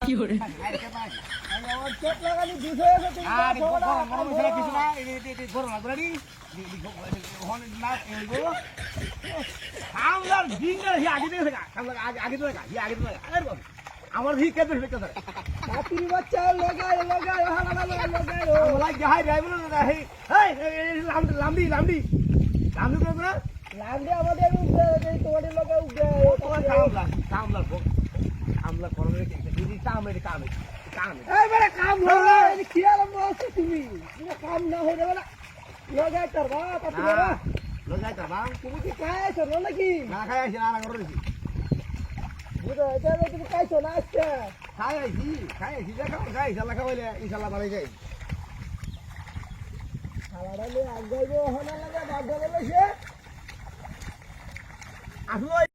কি করে আমার ভি কেটে ফেলে কথা কাতির বাচ্চা লাগায় লাগায় হালা লাগায় লাগায় যাই যাই বলো না হে এই লামডি লামডি লামডি লামডি করব না লামডি আমাদের উঠে এই তোড়ে লাগা উঠে কামলা কামলা কামলা করবে দিদি কাম এই কাম কাম এই বড় কাম হলো এই খেয়াল মারছো তুমি এটা কাম না হইরে বলা লাগায় করবা কাতির বাবা লাগায় করবা তুমি কি খাইছো নাকি না খাইছি না করছি বুঝো এটা তুমি খাইছো না আজকে খাইছি দেখো খাই ইনশাআল্লাহ খাওয়াইলে ইনশাআল্লাহ ভালো যাই খাওয়ালে আগাইবো হনা লাগে বাদ বলে সে আসলো